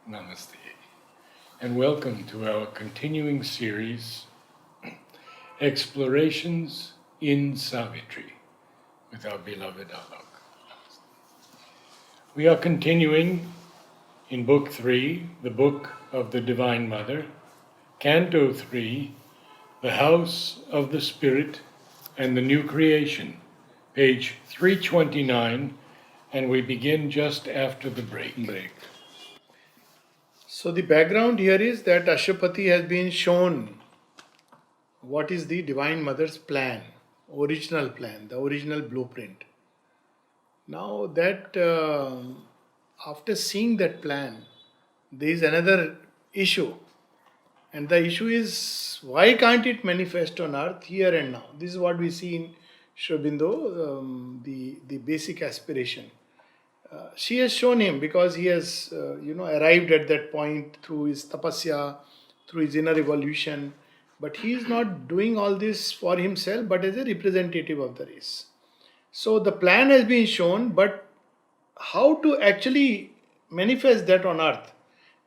Namaste. And welcome to our continuing series, Explorations in Savitri, with our beloved Alok. We are continuing in Book 3, the Book of the Divine Mother, Canto 3, the House of the Spirit and the New Creation, page 329, and we begin just after the break. So the background here is that Ashwapati has been shown what is the Divine Mother's plan, original plan, the original blueprint. Now that after seeing that plan, there is another issue. And the issue is, why can't it manifest on earth here and now? This is what we see in Sri Aurobindo, the basic aspiration. She has shown him because he has, arrived at that point through his tapasya, through his inner evolution. But he is not doing all this for himself, but as a representative of the race. So the plan has been shown, but how to actually manifest that on earth?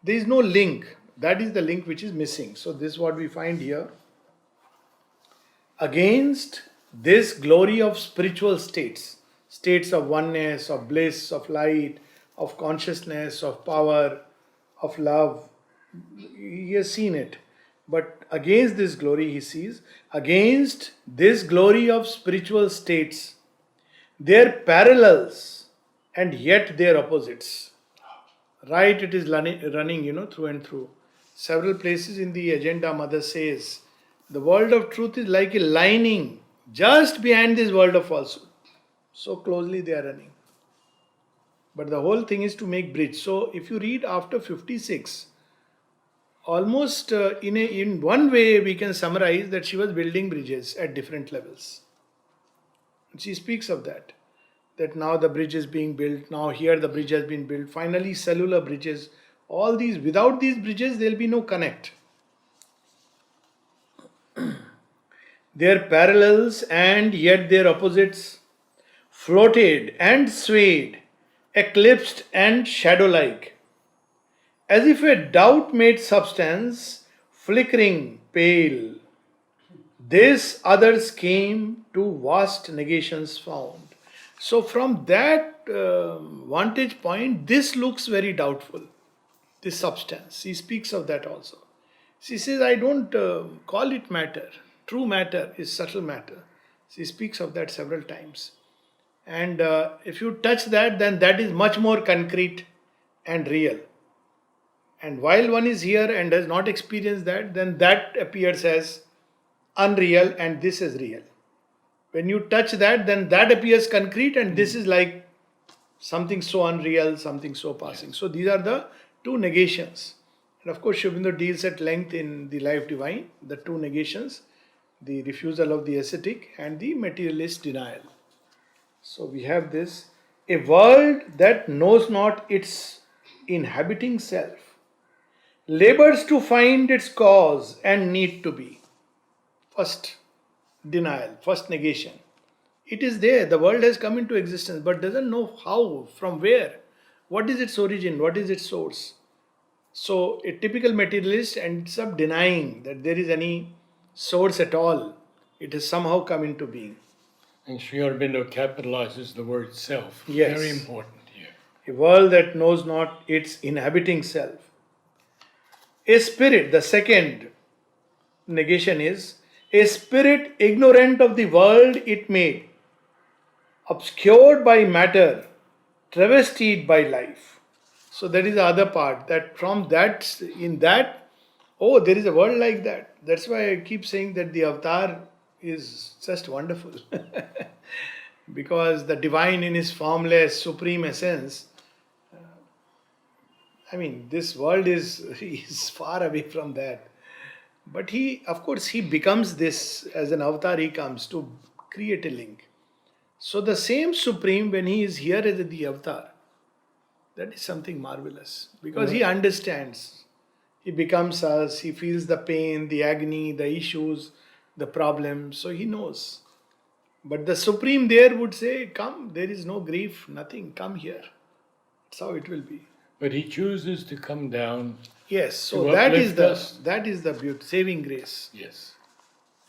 There is no link. That is the link which is missing. So this is what we find here. Against this glory of spiritual states, states of oneness, of bliss, of light, of consciousness, of power, of love, he has seen it. But against this glory he sees, against this glory of spiritual states, their parallels and yet their opposites. Right, it is running, through and through. Several places in the agenda, Mother says, the world of truth is like a lining just behind this world of falsehood. So closely they are running. But the whole thing is to make bridge. So if you read after 56, almost in one way we can summarize that she was building bridges at different levels. She speaks of that now the bridge is being built, now here the bridge has been built, finally cellular bridges, all these, without these bridges there will be no connect. Their parallels and yet their opposites floated and swayed, eclipsed and shadowlike, as if a doubt made substance, flickering, pale. This others came to vast negations found. So from that vantage point, this looks very doubtful, this substance. He speaks of that also. She says, I don't call it matter. True matter is subtle matter. She speaks of that several times. And if you touch that, then that is much more concrete and real. And while one is here and does not experience that, then that appears as unreal and this is real. When you touch that, then that appears concrete and this is like something so unreal, something so passing. So these are the two negations. And of course, Sri Aurobindo deals at length in the Life Divine, the two negations, the refusal of the ascetic and the materialist denial. So we have this, a world that knows not its inhabiting self, labors to find its cause and need to be. First denial, first negation. It is there, the world has come into existence, but doesn't know how, from where, what is its origin, what is its source. So a typical materialist ends up denying that there is any source at all. It has somehow come into being. And Sri Aurobindo capitalizes the word self. Yes. Very important here. A world that knows not its inhabiting self. A spirit, the second negation is, a spirit ignorant of the world it made, obscured by matter, travestied by life. So that is the other part, that from that, in that, oh, there is a world like that. That's why I keep saying that the avatar is just wonderful. Because the divine in his formless, supreme essence, this world is far away from that. But of course, he becomes this, as an avatar he comes to create a link. So the same Supreme, when he is here as the avatar, that is something marvelous. Because he understands. He becomes us, he feels the pain, the agony, the issues, the problems, so he knows. But the Supreme there would say, come, there is no grief, nothing, come here. That's how it will be. But he chooses to come down Yes, so to that is uplift the us. that is the beauty, saving grace Yes.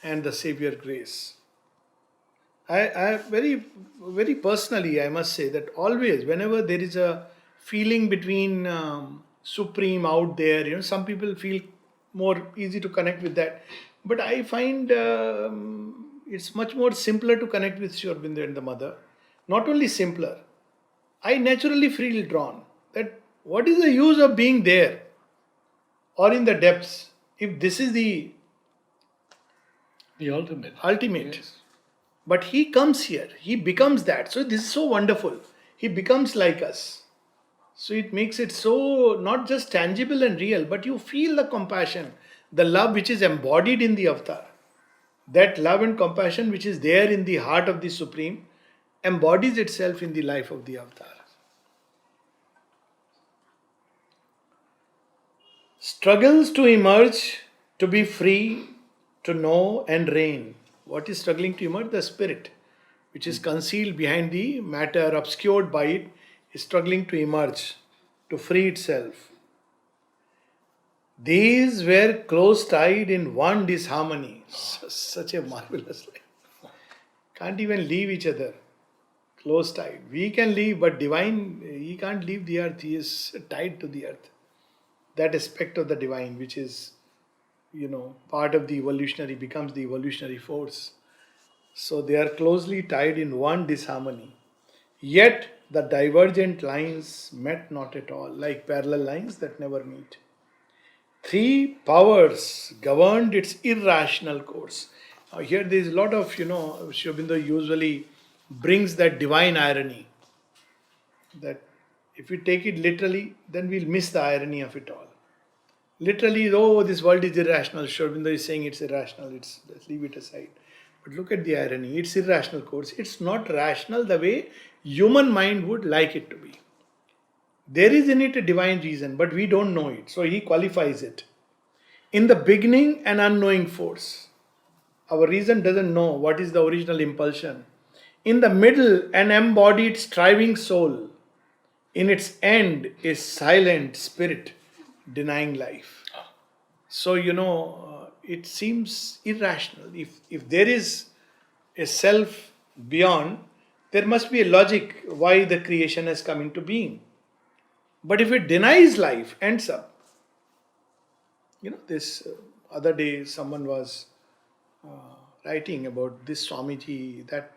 and the savior grace. I very personally, I must say that always, whenever there is a feeling between supreme out there, some people feel more easy to connect with that. But I find it's much more simpler to connect with Sri Aurobindo and the mother. Not only simpler, I naturally feel drawn that what is the use of being there or in the depths if this is the The ultimate. ultimate? Yes. But he comes here, he becomes that. So this is so wonderful. He becomes like us. So it makes it so not just tangible and real, but you feel the compassion, the love which is embodied in the avatar. That love and compassion which is there in the heart of the Supreme embodies itself in the life of the avatar. Struggles to emerge, to be free, to know and reign. What is struggling to emerge? The spirit, which is concealed behind the matter, obscured by it, is struggling to emerge, to free itself. These were close tied in one disharmony. Such a marvelous line. Can't even leave each other. Close tied. We can leave, but divine, he can't leave the earth. He is tied to the earth. That aspect of the divine, which is, part of the evolutionary, becomes the evolutionary force. So they are closely tied in one disharmony. Yet the divergent lines met not at all, like parallel lines that never meet. Three powers governed its irrational course. Here there is a lot of, Sri Aurobindo usually brings that divine irony. That if we take it literally, then we'll miss the irony of it all. Literally, oh, this world is irrational. Sri Aurobindo is saying it's irrational. Let's leave it aside. But look at the irony. It's irrational course. It's not rational the way human mind would like it to be. There is in it a divine reason, but we don't know it. So he qualifies it. In the beginning, an unknowing force. Our reason doesn't know what is the original impulsion. In the middle, an embodied striving soul. In its end, a silent spirit denying life. So, it seems irrational. If there is a self beyond, there must be a logic why the creation has come into being. But if it denies life, ends up. This other day someone was writing about this Swamiji, that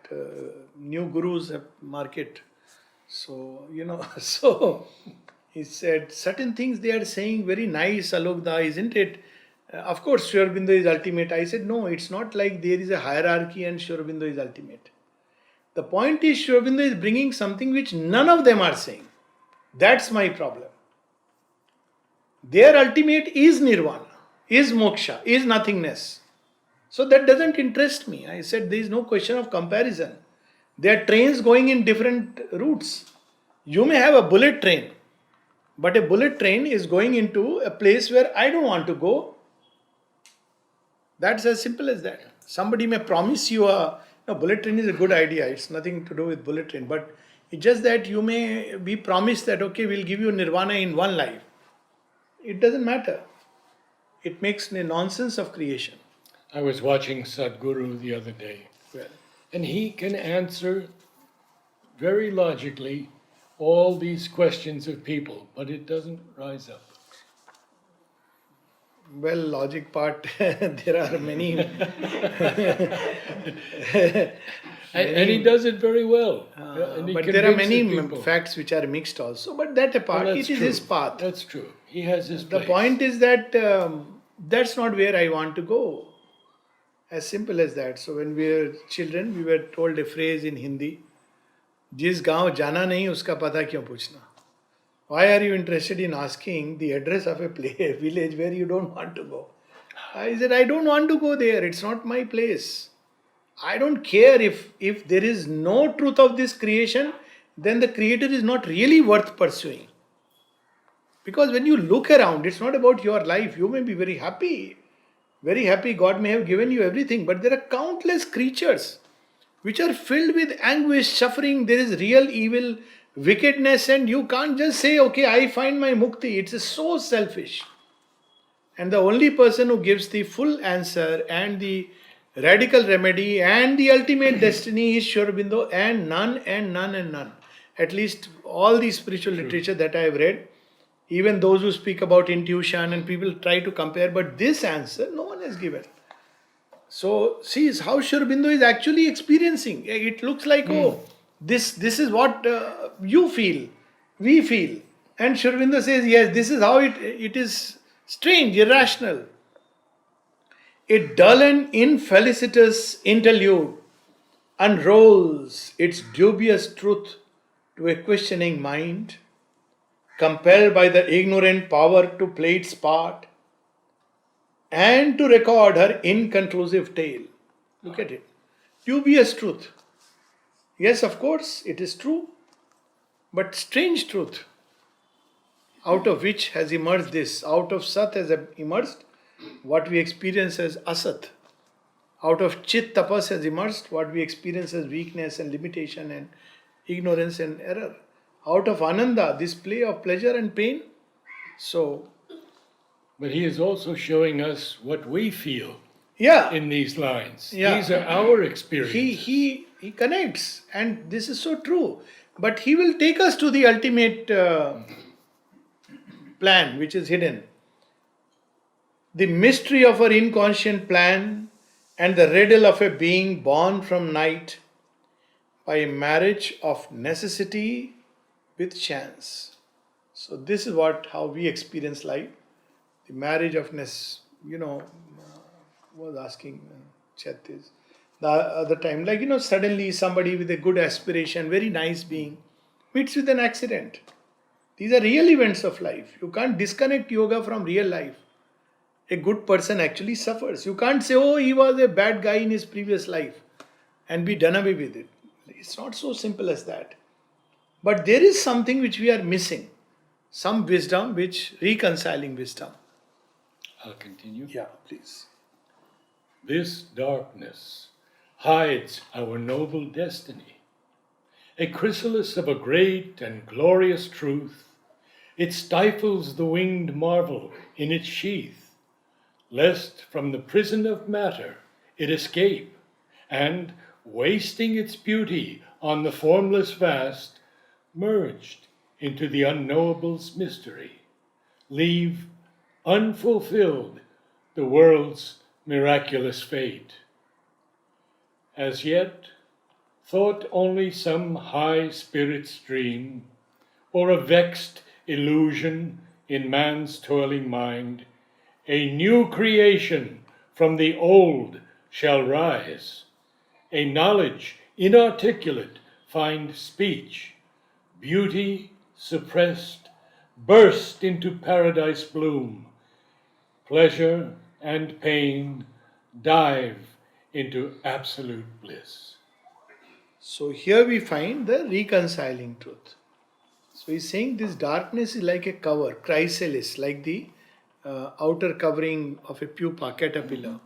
new gurus have market. So, so he said certain things they are saying very nice, Alokda, isn't it? Of course, Sri Aurobindo is ultimate. I said, no, it's not like there is a hierarchy and Sri Aurobindo is ultimate. The point is, Sri Aurobindo is bringing something which none of them are saying. That's my problem. Their ultimate is nirvana, is moksha, is nothingness. So that doesn't interest me. I said there is no question of comparison. There are trains going in different routes. You may have a bullet train, but a bullet train is going into a place where I don't want to go. That's as simple as that. Somebody may promise you bullet train is a good idea. It's nothing to do with bullet train, but it's just that you may be promised that, okay, we'll give you nirvana in one life. It doesn't matter. It makes a nonsense of creation. I was watching Sadhguru the other day, Well, and he can answer very logically all these questions of people, but it doesn't rise up. logic part, there are many. And he does it very well. And he But there are convinces many people. facts which are mixed also. But that apart, Well, it that's is true. his path. That's true. He has his The place. point is that that's not where I want to go. As simple as that. So when we were children, we were told a phrase in Hindi, जिस गांव जाना नहीं उसका पता क्यों पूछना? Why are you interested in asking the address of a village where you don't want to go? I said, I don't want to go there. It's not my place. I don't care if there is no truth of this creation, then the creator is not really worth pursuing. Because when you look around, it's not about your life. You may be very happy. Very happy. God may have given you everything. But there are countless creatures which are filled with anguish, suffering. There is real evil wickedness, and you can't just say, okay, I find my mukti. It's so selfish. And the only person who gives the full answer and the radical remedy and the ultimate destiny is Sri Aurobindo, and none and none and none. At least all the spiritual literature that I have read, even those who speak about intuition and people try to compare, but this answer no one has given. So see how Sri Aurobindo is actually experiencing. It looks like, oh, this is what you feel, we feel. And Sri Aurobindo says, yes, this is how it is strange, irrational. A dull and infelicitous interlude unrolls its dubious truth to a questioning mind, compelled by the ignorant power to play its part and to record her inconclusive tale. Look at it. Dubious truth. Yes, of course, it is true, but strange truth, out of which has emerged this. Out of Sat has emerged what we experience as Asat. Out of Chit Tapas has emerged what we experience as weakness and limitation and ignorance and error. Out of Ananda, this play of pleasure and pain. So, But he is also showing us what we feel yeah, in these lines. Yeah. These are our experiences. he connects, and this is so true. But he will take us to the ultimate plan, which is hidden. The mystery of our inconscient plan and the riddle of a being born from night by a marriage of necessity with chance. So this is how we experience life. The marriage of was asking Chet is the other time, like suddenly somebody with a good aspiration, very nice being, meets with an accident. These are real events of life. You can't disconnect yoga from real life. A good person actually suffers. You can't say, oh, he was a bad guy in his previous life and be done away with it. It's not so simple as that. But there is something which we are missing. Some wisdom, which reconciling wisdom. I'll continue. Yeah, please. This darkness hides our noble destiny, a chrysalis of a great and glorious truth. It stifles the winged marvel in its sheath, lest from the prison of matter it escape, and, wasting its beauty on the formless vast, merged into the unknowable's mystery, leave unfulfilled the world's miraculous fate. As yet, thought only some high spirit's dream, or a vexed illusion in man's toiling mind, a new creation from the old shall rise, a knowledge inarticulate find speech, beauty suppressed burst into paradise bloom, pleasure and pain dive into absolute bliss. So here we find the reconciling truth. So he's saying this darkness is like a cover, chrysalis, like the outer covering of a pupa, caterpillar.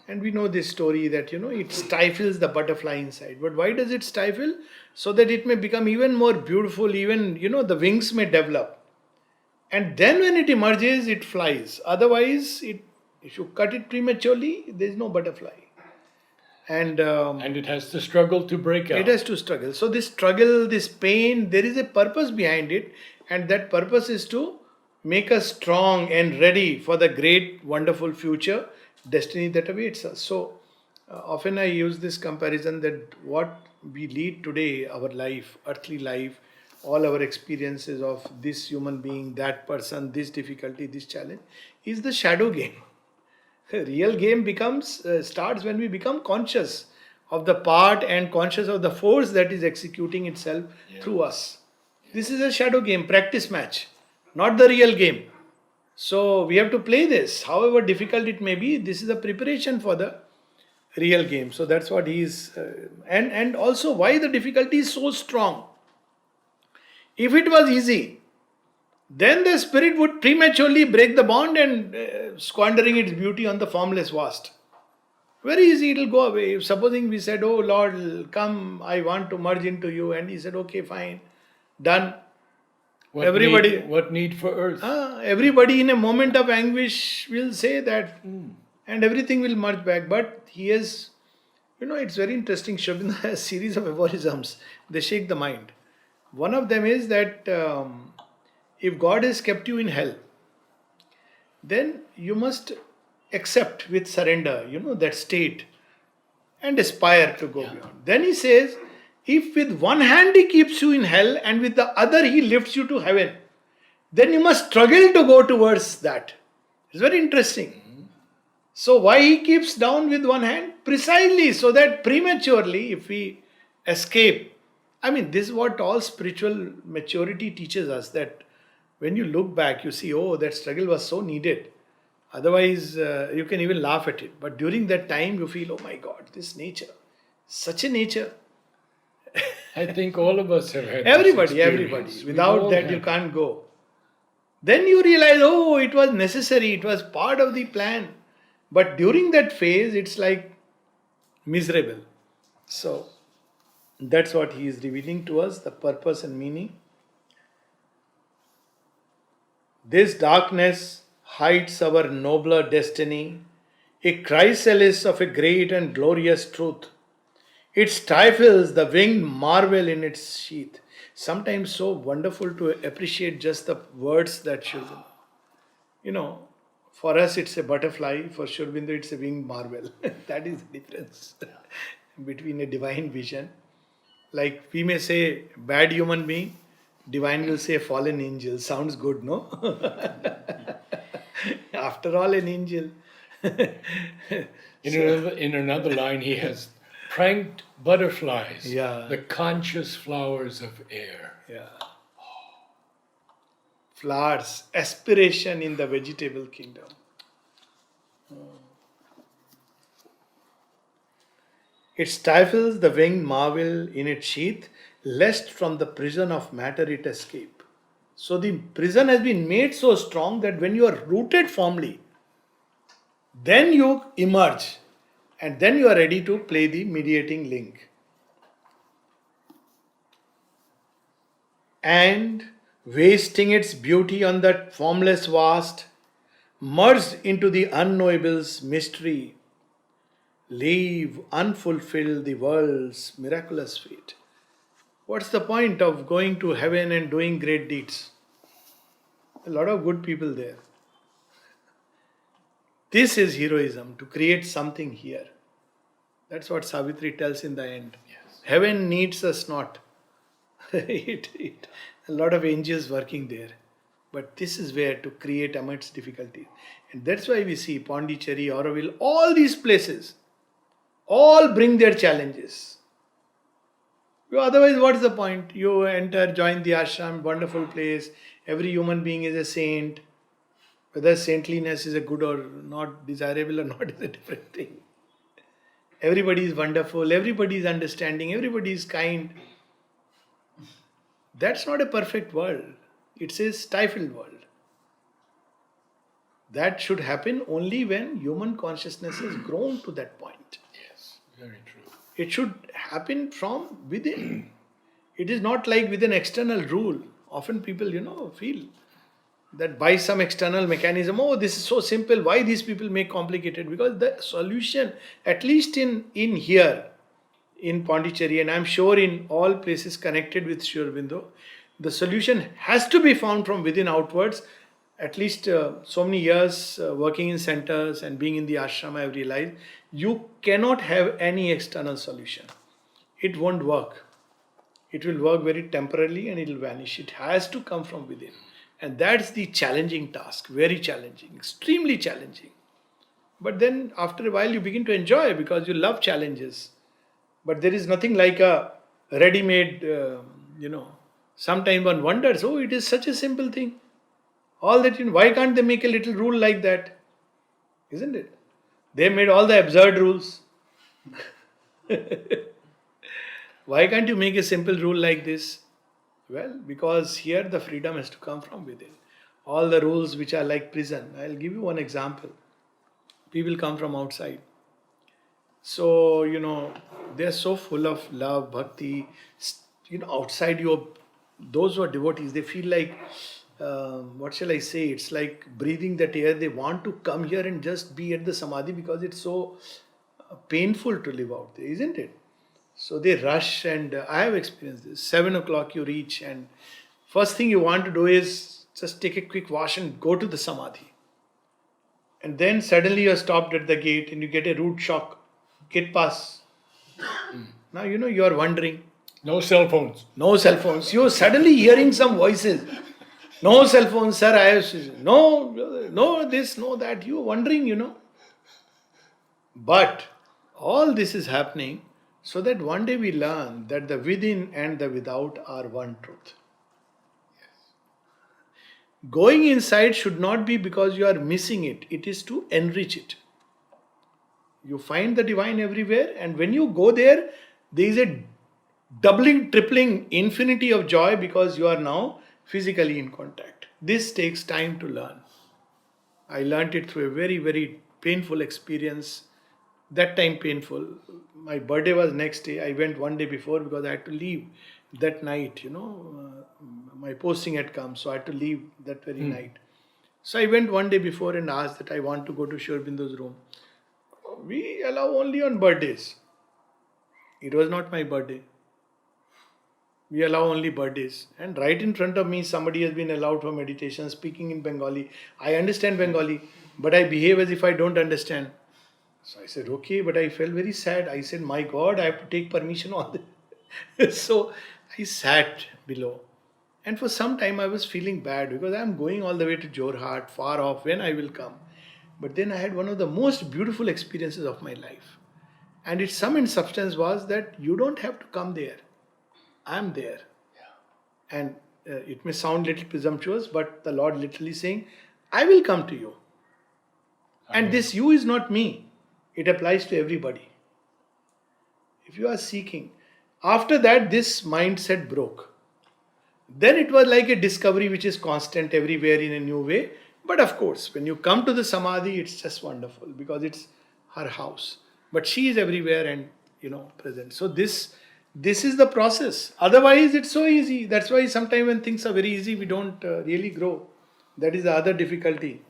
And we know this story that, it stifles the butterfly inside. But why does it stifle? So that it may become even more beautiful, even, the wings may develop. And then when it emerges, it flies. Otherwise, if you cut it prematurely, there is no butterfly. And it has to struggle to break out. It has to struggle. So this struggle, this pain, there is a purpose behind it. And that purpose is to make us strong and ready for the great, wonderful future destiny that awaits us. So often I use this comparison that what we lead today, our life, earthly life, all our experiences of this human being, that person, this difficulty, this challenge, is the shadow game. The real game starts when we become conscious of the part and conscious of the force that is executing itself through us. This is a shadow game, practice match, not the real game. So we have to play this. However difficult it may be, this is a preparation for the real game. So that's what he is. And also why the difficulty is so strong. If it was easy, then the spirit would prematurely break the bond and squandering its beauty on the formless vast. Very easy, it will go away. If supposing we said, oh Lord, come, I want to merge into you. And he said, okay, fine. Done. What Everybody, what need for earth? everybody in a moment of anguish will say that, and everything will merge back. But he has, it's very interesting. Shobinda has a series of aphorisms. They shake the mind. One of them is that if God has kept you in hell, then you must accept with surrender, that state and aspire to go beyond. Then he says, if with one hand he keeps you in hell and with the other he lifts you to heaven, then you must struggle to go towards that. It's very interesting. So, why he keeps down with one hand? Precisely so that prematurely, if we escape, this is what all spiritual maturity teaches us, that when you look back, you see, oh, that struggle was so needed. Otherwise, you can even laugh at it. But during that time, you feel, oh my God, this nature, such a nature. I think all of us have had Everybody. experience. We Without all that, have. you can't go. Then you realize, oh, it was necessary, it was part of the plan. But during that phase, it's like miserable. So, that's what he is revealing to us, the purpose and meaning. This darkness hides our nobler destiny, a chrysalis of a great and glorious truth. It stifles the winged marvel in its sheath. Sometimes so wonderful to appreciate just the words that should, for us it's a butterfly, for Sri Aurobindo it's a winged marvel. That is the difference between a divine vision. Like we may say bad human being, divine will say fallen angel. Sounds good, no? After all, an angel. In another line, he has pranked butterflies, Yeah. the conscious flowers of air. Yeah. Flowers, aspiration in the vegetable kingdom. It stifles the winged marvel in its sheath, lest from the prison of matter it escape. So the prison has been made so strong that when you are rooted firmly, then you emerge and then you are ready to play the mediating link. And wasting its beauty on that formless vast, merged into the unknowable's mystery, leave unfulfilled the world's miraculous fate. What's the point of going to heaven and doing great deeds? A lot of good people there. This is heroism, to create something here. That's what Savitri tells in the end. Yes. Heaven needs us not. A lot of angels working there. But this is where to create amidst difficulty. And that's why we see Pondicherry, Auroville, all these places, all bring their challenges. Otherwise, what is the point? You enter, join the ashram, wonderful place. Every human being is a saint. Whether saintliness is a good or not, desirable or not, is a different thing. Everybody is wonderful, everybody is understanding, everybody is kind. That's not a perfect world. It's a stifled world. That should happen only when human consciousness has grown to that point. Yes, very true. It should happen from within. It is not like with an external rule. Often people, feel that by some external mechanism, oh, this is so simple, why these people make complicated? Because the solution, at least in here, in Pondicherry, and I'm sure in all places connected with Sri Aurobindo, the solution has to be found from within outwards. At least so many years working in centers and being in the ashram, I have realized you cannot have any external solution. It won't work. It will work very temporarily and it will vanish. It has to come from within. And that's the challenging task, very challenging, extremely challenging. But then after a while you begin to enjoy because you love challenges. But there is nothing like a ready-made, sometimes one wonders, oh, it is such a simple thing. All that, why can't they make a little rule like that? Isn't it? They made all the absurd rules. Why can't you make a simple rule like this? Well, because here the freedom has to come from within. All the rules which are like prison. I'll give you one example. People come from outside. So, they're so full of love, bhakti. Outside you're Those who are devotees, they feel like, what shall I say? It's like breathing that air. They want to come here and just be at the samadhi because it's so painful to live out there, isn't it? So they rush, and I have experienced this. 7 o'clock you reach, and first thing you want to do is just take a quick wash and go to the samadhi. And then suddenly you're stopped at the gate and you get a rude shock. Gate pass. Now you are wondering. No cell phones. No cell phones. You're suddenly hearing some voices. No cell phones, sir. I have no this, no that. You're wondering. But all this is happening so that one day we learn that the within and the without are one truth. Going inside should not be because you are missing it. It is to enrich it. You find the divine everywhere, and when you go there, there is a doubling, tripling infinity of joy because you are now physically in contact. This takes time to learn. I learnt it through a very, very painful experience. That time painful. My birthday was next day. I went one day before because I had to leave that night. My posting had come, so I had to leave that very night. So I went one day before and asked that I want to go to Sri Aurobindo's room. We allow only on birthdays. It was not my birthday. We allow only birthdays. And right in front of me, somebody has been allowed for meditation, speaking in Bengali. I understand Bengali, but I behave as if I don't understand. So I said, okay, but I felt very sad. I said, my God, I have to take permission on this. So I sat below. And for some time I was feeling bad because I am going all the way to Jorhat, far off, when I will come. But then I had one of the most beautiful experiences of my life. And its sum and substance was that you don't have to come there. I am there. Yeah. And it may sound a little presumptuous, but the Lord literally saying, I will come to you. And this you is not me. It applies to everybody. If you are seeking. After that, this mindset broke. Then it was like a discovery which is constant everywhere in a new way. But of course, when you come to the samadhi, it's just wonderful because it's her house. But she is everywhere and, present. So this is the process. Otherwise, it's so easy. That's why sometimes when things are very easy, we don't really grow. That is the other difficulty.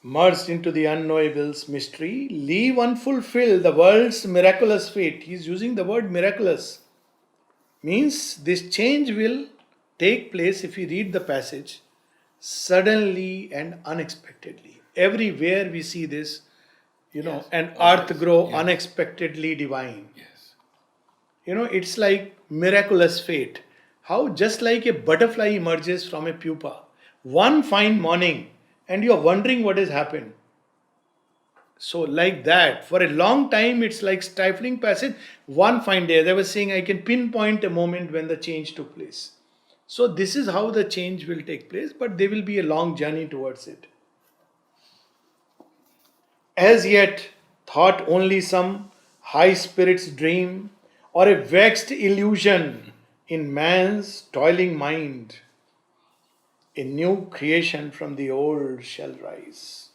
Merged into the unknowable's mystery, leave unfulfilled the world's miraculous fate. He is using the word miraculous. Means this change will take place if we read the passage suddenly and unexpectedly. Everywhere we see this, and earth grow unexpectedly divine. Yes. It's like miraculous fate. How just like a butterfly emerges from a pupa one fine morning and you are wondering what has happened. So like that, for a long time, it's like stifling passage. One fine day, as I was saying, I can pinpoint a moment when the change took place. So this is how the change will take place, but there will be a long journey towards it. As yet, thought only some high spirit's dream or a vexed illusion in man's toiling mind, a new creation from the old shall rise.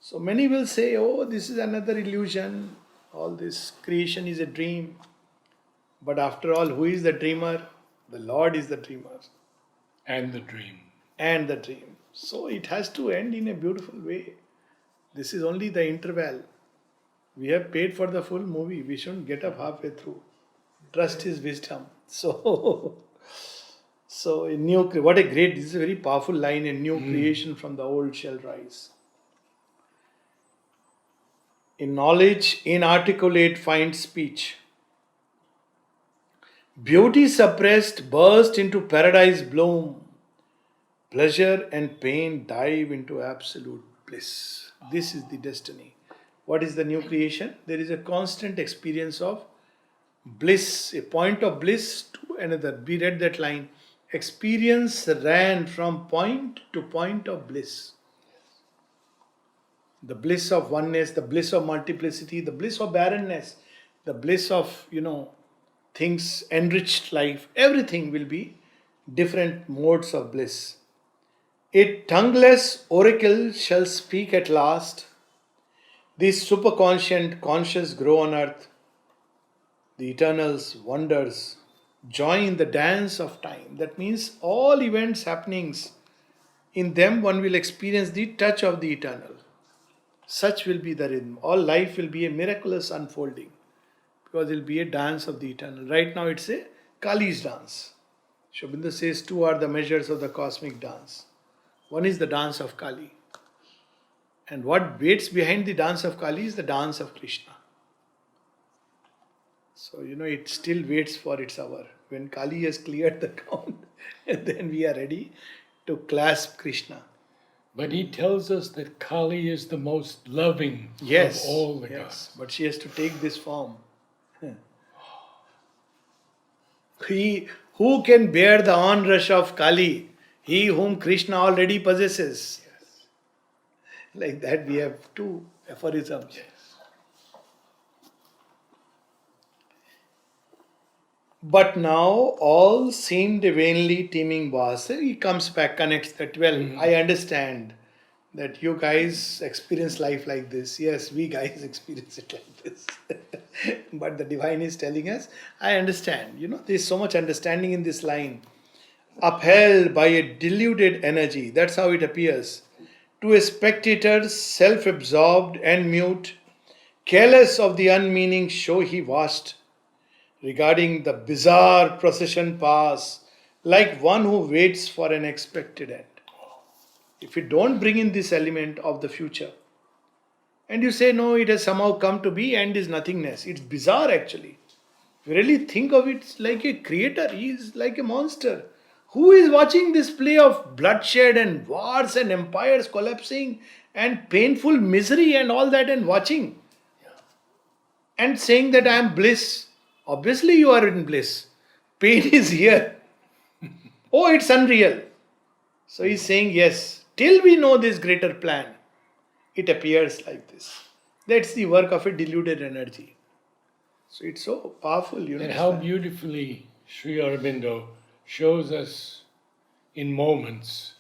So many will say, oh, this is another illusion. All this creation is a dream. But after all, who is the dreamer? The Lord is the dreamer. And the dream. And the dream. So it has to end in a beautiful way. This is only the interval. We have paid for the full movie. We shouldn't get up halfway through. Trust His wisdom. So what a great, this is a very powerful line. A new creation from the old shall rise. In knowledge, inarticulate finds speech. Beauty suppressed burst into paradise bloom. Pleasure and pain dive into absolute bliss. This is the destiny. What is the new creation? There is a constant experience of bliss, a point of bliss to another. We read that line. Experience ran from point to point of bliss. The bliss of oneness, the bliss of multiplicity, the bliss of barrenness, the bliss of, things, enriched life, everything will be different modes of bliss. A tongueless oracle shall speak at last. The superconscient conscious grow on earth. The eternal's wonders join the dance of time. That means all events, happenings, in them one will experience the touch of the eternal. Such will be the rhythm. All life will be a miraculous unfolding because it will be a dance of the eternal. Right now it's a Kali's dance. Shobinda says two are the measures of the cosmic dance. One is the dance of Kali. And what waits behind the dance of Kali is the dance of Krishna. So, it still waits for its hour. When Kali has cleared the ground, then we are ready to clasp Krishna. But he tells us that Kali is the most loving Yes. of all the Yes. gods. But she has to take this form. He who can bear the onrush of Kali? He whom Krishna already possesses. Yes. Like that, we have two aphorisms. Yes. But now all seemed a vainly teeming vast. He comes back, connects that. Well, I understand that you guys experience life like this. Yes, we guys experience it like this. But the divine is telling us, I understand. There's so much understanding in this line. Upheld by a deluded energy. That's how it appears. To a spectator, self absorbed and mute, careless of the unmeaning show he watched, regarding the bizarre procession pass, like one who waits for an expected end. If you don't bring in this element of the future, and you say, no, it has somehow come to be, end is nothingness. It's bizarre actually. If you really think of it like a creator, he is like a monster. Who is watching this play of bloodshed and wars and empires collapsing and painful misery and all that and watching? And saying that I am bliss. Obviously you are in bliss. Pain is here. Oh, it's unreal. So he's saying, yes, till we know this greater plan, it appears like this. That's the work of a deluded energy. So it's so powerful, And how beautifully Sri Aurobindo shows us in moments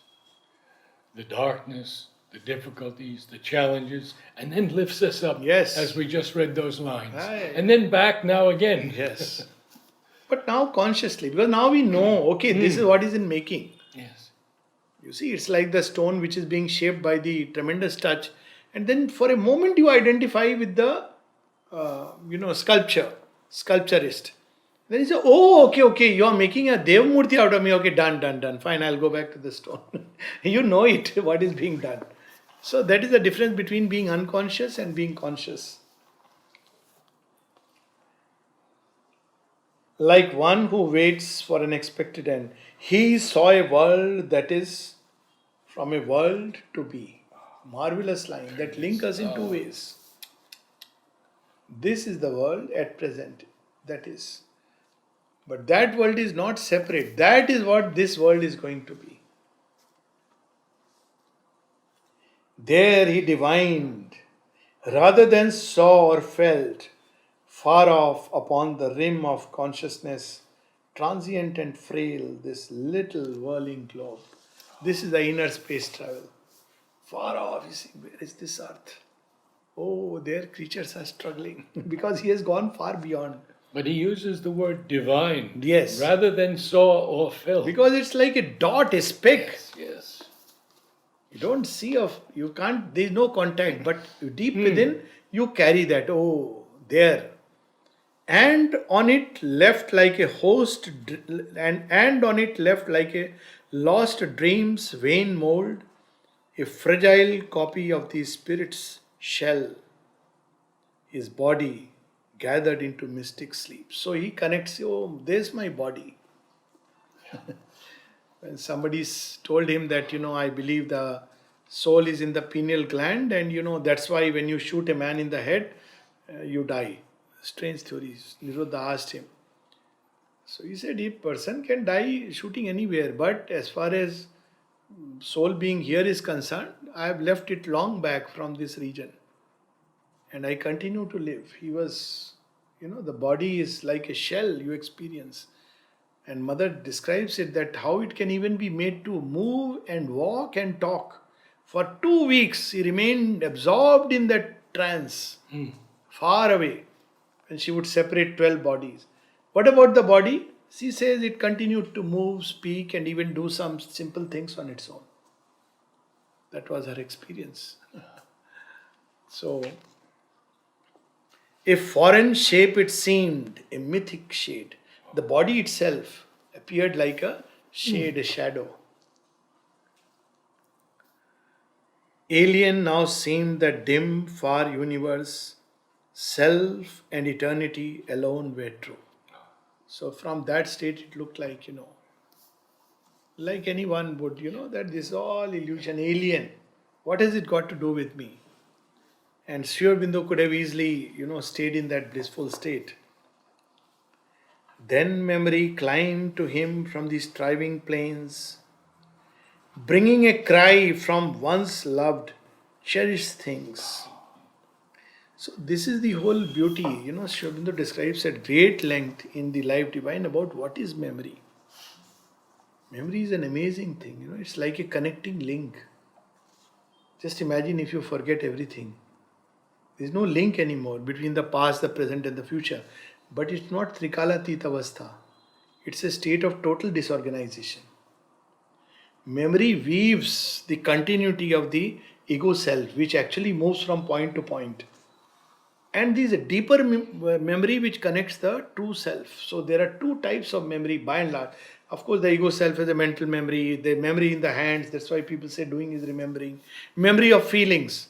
the darkness, the difficulties, the challenges, and then lifts us up. Yes. As we just read those lines. Aye. And then back now again. Yes. But now consciously, because now we know, okay, this is what is in making. Yes. You see, it's like the stone which is being shaped by the tremendous touch. And then for a moment you identify with the, sculpturist. Then you say, oh, okay, you are making a Dev Murti out of me. Okay, done. Fine, I'll go back to the stone. You know it, what is being done. So that is the difference between being unconscious and being conscious. Like one who waits for an expected end, he saw a world that is from a world to be. Marvelous line that link us in two ways. This is the world at present, that is. But that world is not separate. That is what this world is going to be. There he divined, rather than saw or felt, far off upon the rim of consciousness, transient and frail, this little whirling globe. This is the inner space travel. Far off, you see, where is this earth? Oh, their creatures are struggling because he has gone far beyond. But he uses the word divine. Yes. Rather than saw or felt. Because it's like a dot, a speck. Yes. You don't see you can't, there is no contact, but deep within, you carry that, there. And on it left like a host, and on it left like a lost dream's vain mold, a fragile copy of the spirit's shell, his body gathered into mystic sleep. So he connects, there's my body. When somebody told him that, I believe the soul is in the pineal gland, and that's why when you shoot a man in the head, you die. Strange theories. Nirodha asked him. So he said, a person can die shooting anywhere, but as far as soul being here is concerned, I have left it long back from this region. And I continue to live. He was, the body is like a shell you experience. And Mother describes it that how it can even be made to move and walk and talk. For 2 weeks, he remained absorbed in that trance, far away. And she would separate 12 bodies. What about the body? She says it continued to move, speak, and even do some simple things on its own. That was her experience. So, a foreign shape it seemed, a mythic shade. The body itself appeared like a shade, a shadow. Alien now seemed the dim, far universe, self and eternity alone were true. So, from that state, it looked like, like anyone would, that this is all illusion, alien. What has it got to do with me? And Sri Aurobindo could have easily, stayed in that blissful state. Then memory climbed to him from the striving plains, bringing a cry from once loved, cherished things. So this is the whole beauty, Sri Aurobindo describes at great length in the Life Divine about what is memory. Memory is an amazing thing, it's like a connecting link. Just imagine if you forget everything. There is no link anymore between the past, the present, and the future. But it's not Trikalatita Avastha. It's a state of total disorganization. Memory weaves the continuity of the ego self, which actually moves from point to point. And there is a deeper memory which connects the true self. So there are two types of memory by and large. Of course, the ego self is a mental memory, the memory in the hands. That's why people say doing is remembering. Memory of feelings.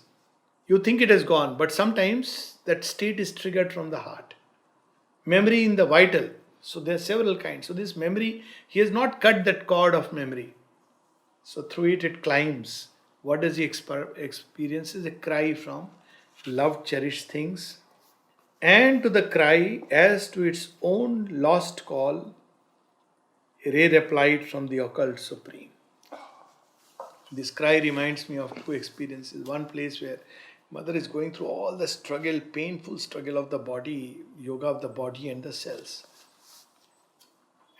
You think it has gone, but sometimes that state is triggered from the heart. Memory in the vital. So there are several kinds. So this memory, he has not cut that cord of memory. So through it, it climbs. What does he experience? Is a cry from loved, cherished things, and to the cry as to its own lost call, a ray replied from the occult supreme. This cry reminds me of two experiences. One place where mother is going through all the struggle, painful struggle of the body, yoga of the body and the cells.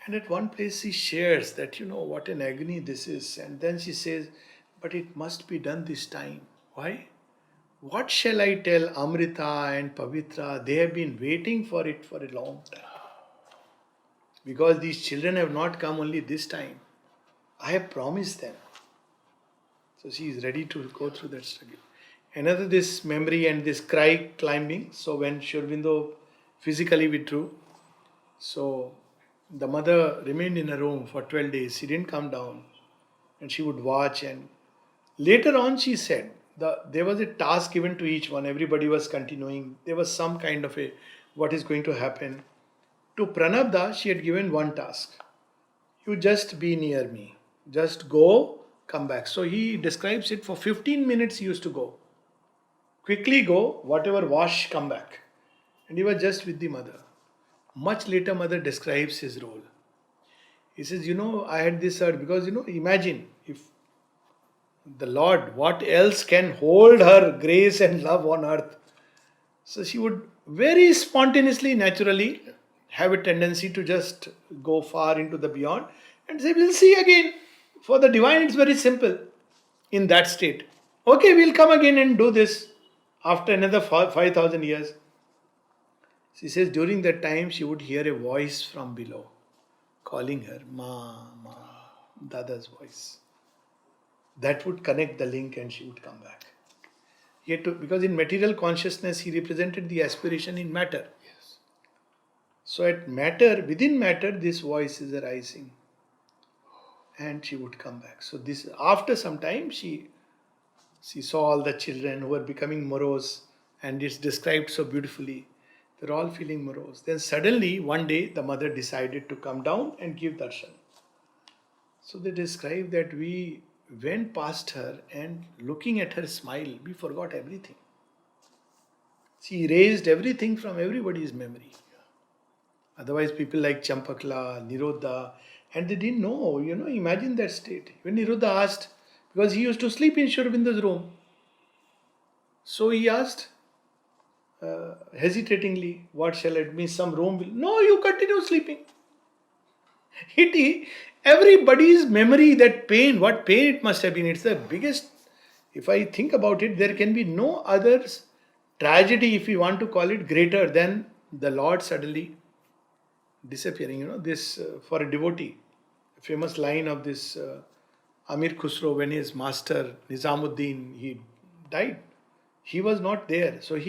And at one place she shares that, what an agony this is. And then she says, but it must be done this time. Why? What shall I tell Amrita and Pavitra? They have been waiting for it for a long time. Because these children have not come only this time. I have promised them. So she is ready to go through that struggle. Another, this memory and this cry climbing. So when Sri Aurobindo physically withdrew, so the mother remained in her room for 12 days. She didn't come down. And she would watch. And later on she said, there was a task given to each one. Everybody was continuing. There was some kind of a, what is going to happen. To Pranabda, she had given one task. You just be near me. Just go, come back. So he describes it for 15 minutes he used to go. Quickly go, whatever wash, come back. And he was just with the mother. Much later, mother describes his role. He says, I had this urge because, imagine if the Lord, what else can hold her grace and love on earth? So she would very spontaneously, naturally have a tendency to just go far into the beyond and say, we'll see again. For the divine, it's very simple in that state. Okay, we'll come again and do this after another 5,000 years. She says during that time she would hear a voice from below calling her, Ma, Dada's voice. That would connect the link and she would come back. Because in material consciousness he represented the aspiration in matter. Yes. So at matter, within matter, this voice is arising. And she would come back. So this, after some time, she saw all the children who were becoming morose, and it's described so beautifully. They're all feeling morose. Then suddenly, one day, the mother decided to come down and give darshan. So they describe that we went past her and looking at her smile, we forgot everything. She erased everything from everybody's memory. Otherwise, people like Champakla, Nirodha, and they didn't know, imagine that state. When Nirodha asked, because he used to sleep in Sri Aurobindo's room. So he asked, hesitatingly, what shall it mean? Some room will. No, you continue sleeping. Everybody's memory, that pain, what pain it must have been. It's the biggest, if I think about it, there can be no other tragedy, if you want to call it, greater than the Lord suddenly disappearing. This for a devotee, a famous line of this Amir Khusro, when his master Nizamuddin he died, he was not there. So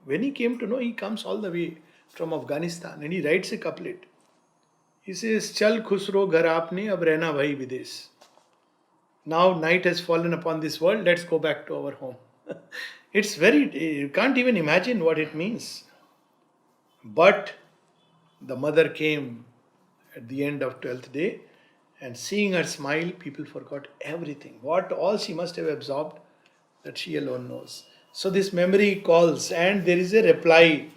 when he came to know, he comes all the way from Afghanistan and he writes a couplet. He says, "Chal Khusro ghar aapne, ab rehna bhai videsh." Now night has fallen upon this world. Let's go back to our home. It's you can't even imagine what it means. But the mother came at the end of 12th day, and seeing her smile, people forgot everything. What all she must have absorbed, that she alone knows. So this memory calls, and there is a reply.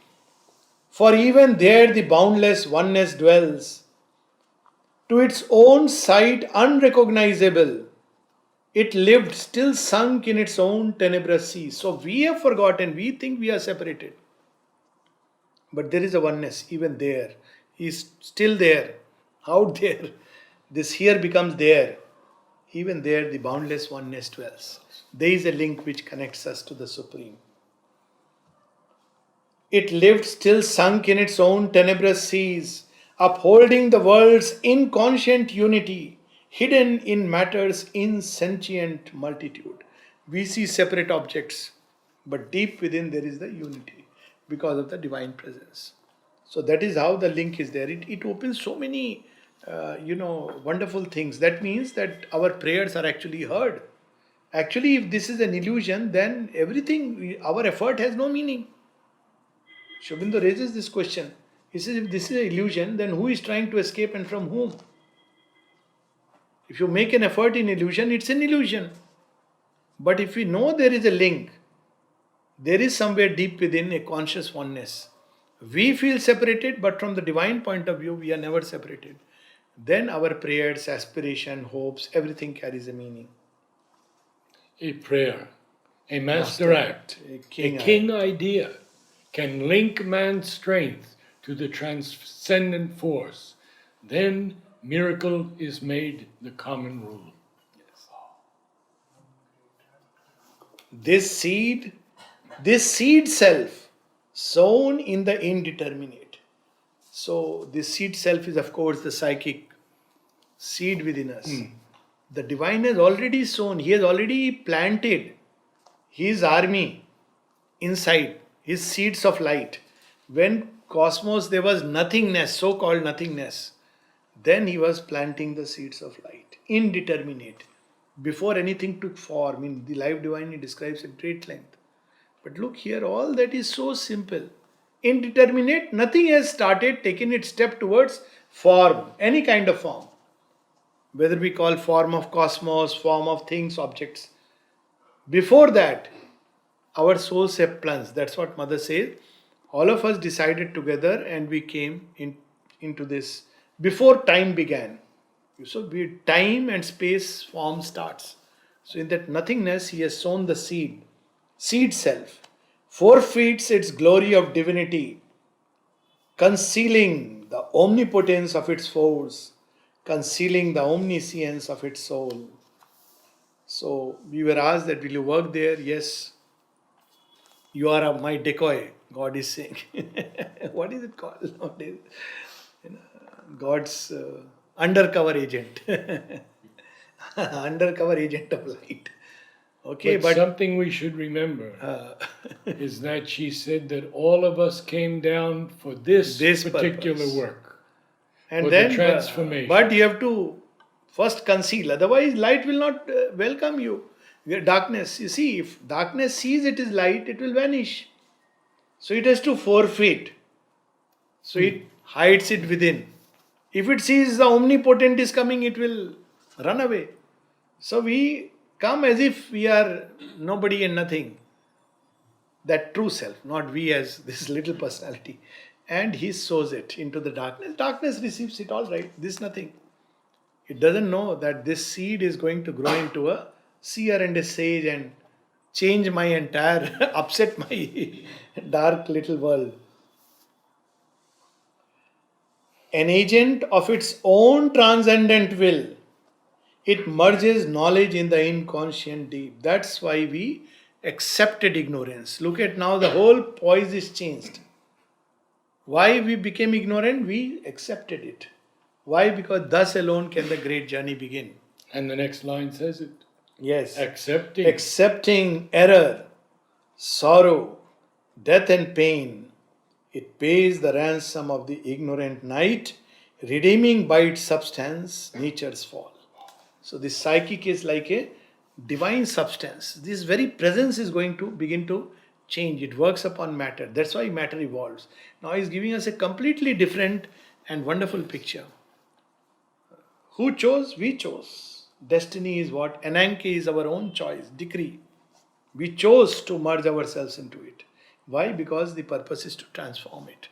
For even there the boundless oneness dwells, to its own sight unrecognizable. It lived, still sunk in its own tenebrous sea. So we have forgotten, we think we are separated. But there is a oneness, even there. He is still there, out there. This here becomes there. Even there, the boundless oneness dwells. There is a link which connects us to the Supreme. It lived, still sunk in its own tenebrous seas, upholding the world's inconscient unity, hidden in matter's insentient multitude. We see separate objects, but deep within there is the unity because of the divine presence. So that is how the link is there. It opens so many, wonderful things. That means that our prayers are actually heard. Actually, if this is an illusion, then everything, our effort has no meaning. Shobindo raises this question. He says, if this is an illusion, then who is trying to escape and from whom? If you make an effort in illusion, it's an illusion. But if we know there is a link, there is somewhere deep within a conscious oneness. We feel separated, but from the divine point of view, we are never separated. Then our prayers, aspiration, hopes, everything carries a meaning. A prayer, a master act, a king idea can link man's strength to the transcendent force. Then miracle is made the common rule. Yes. This seed self, sown in the indeterminate. So this seed self is of course the psychic seed within us. The divine has already sown, he has already planted his army inside, his seeds of light. When cosmos there was nothingness, so-called nothingness, then he was planting the seeds of light, indeterminate, before anything took form. In the Life Divine he describes at great length. But look here, all that is so simple. Indeterminate, nothing has started, taken its step towards form, any kind of form. Whether we call form of cosmos, form of things, objects. Before that, our souls have plunged. That's what Mother says. All of us decided together and we came into this before time began. So time and space form starts. So in that nothingness, he has sown the seed. Seed self forfeits its glory of divinity, concealing the omnipotence of its force, concealing the omniscience of its soul. So we were asked that will you work there? Yes. You are my decoy, God is saying. What is it called nowadays? God's undercover agent. Undercover agent of light. Okay, but something we should remember is that she said that all of us came down for this particular purpose. Work. And for then the transformation. But you have to first conceal, otherwise light will not welcome you. Darkness, you see, if darkness sees it is light, it will vanish. So it has to forfeit. So it hides it within. If it sees the omnipotent is coming, it will run away. So we come as if we are nobody and nothing. That true self, not we as this little personality. And he sows it into the darkness. Darkness receives it all right. This nothing. It doesn't know that this seed is going to grow into a seer and a sage and change my entire, upset my dark little world. An agent of its own transcendent will, it merges knowledge in the inconscient deep. That's why we accepted ignorance. Look at now, the whole poise is changed. Why we became ignorant? We accepted it. Why? Because thus alone can the great journey begin. And the next line says it. Yes. Accepting. Accepting error, sorrow, death and pain, it pays the ransom of the ignorant night, redeeming by its substance nature's fall. So this psychic is like a divine substance. This very presence is going to begin to change. It works upon matter. That's why matter evolves. Now he's giving us a completely different and wonderful picture. Who chose? We chose. Destiny is what? Ananke is our own choice, decree. We chose to merge ourselves into it. Why? Because the purpose is to transform it.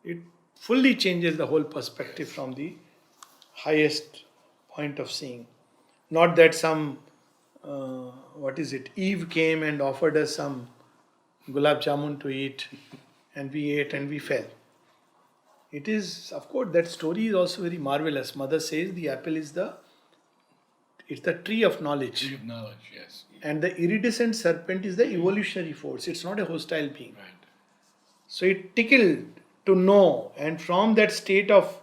It fully changes the whole perspective from the highest point of seeing. Not that some, Eve came and offered us some gulab jamun to eat, and we ate and we fell. It is, of course, that story is also very marvelous. Mother says the apple is it's the tree of knowledge. Tree of knowledge, yes. And the iridescent serpent is the evolutionary force. It's not a hostile being. Right. So it tickled to know, and from that state of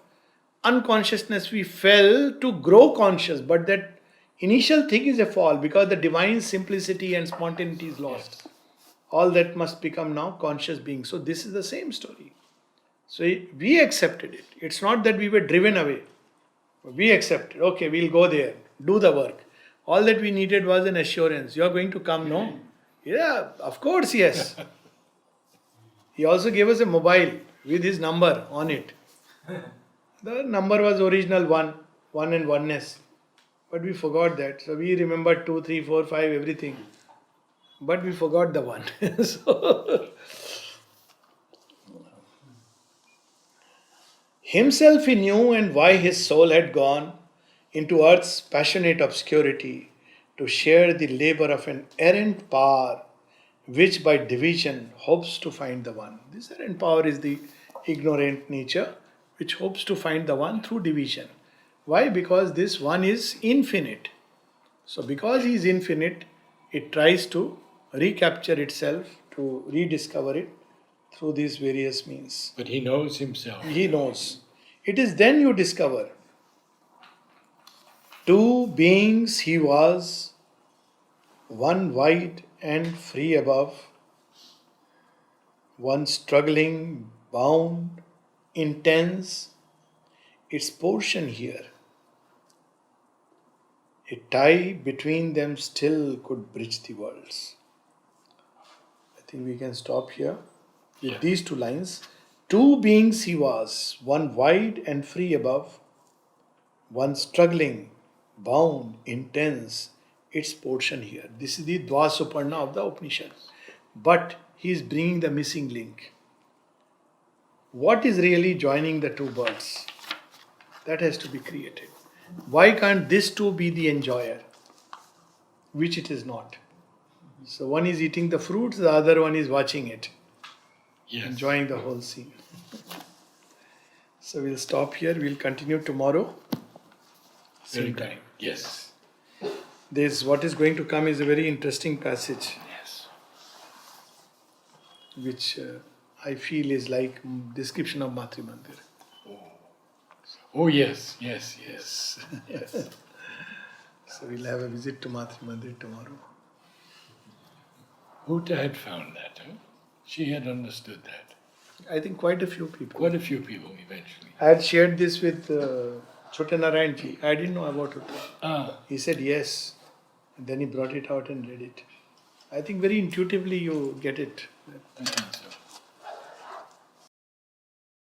unconsciousness we fell to grow conscious. But that initial thing is a fall because the divine simplicity and spontaneity is lost. Yes. All that must become now conscious beings. So this is the same story. So we accepted it. It's not that we were driven away. We accepted. Okay, we'll go there. Do the work. All that we needed was an assurance. You are going to come, no? Yeah, of course, yes. He also gave us a mobile with his number on it. The number was original one and oneness. But we forgot that. So we remembered 2, 3, 4, 5, everything. But we forgot the one. So, himself he knew, and why his soul had gone into earth's passionate obscurity to share the labor of an errant power which by division hopes to find the one. This errant power is the ignorant nature which hopes to find the one through division. Why? Because this one is infinite. So because he is infinite, it tries to recapture itself, to rediscover it through these various means. But he knows himself. He knows. It is then you discover. Two beings he was, one wide and free above, one struggling, bound, intense, its portion here. A tie between them still could bridge the worlds. I think we can stop here. Yeah. These two lines. Two beings he was, one wide and free above, one struggling, bound, intense, its portion here. This is the Dvasuparna of the Upanishad. But he is bringing the missing link. What is really joining the two birds? That has to be created. Why can't this too be the enjoyer? Which it is not. So one is eating the fruits, the other one is watching it. Yes. Enjoying the whole scene. So we'll stop here. We'll continue tomorrow. Very Same good. time. Yes. This what is going to come is a very interesting passage, Yes. which I feel is like description of Matri Mandir. Oh yes, yes, yes. Yes. So we'll have a visit to Matri Mandir tomorrow. Huta had found that, huh? She had understood that. I think quite a few people. Quite a few people eventually. I had shared this with Chote Narayan ji. I didn't know about it. He said yes. And then he brought it out and read it. I think very intuitively you get it. I think so.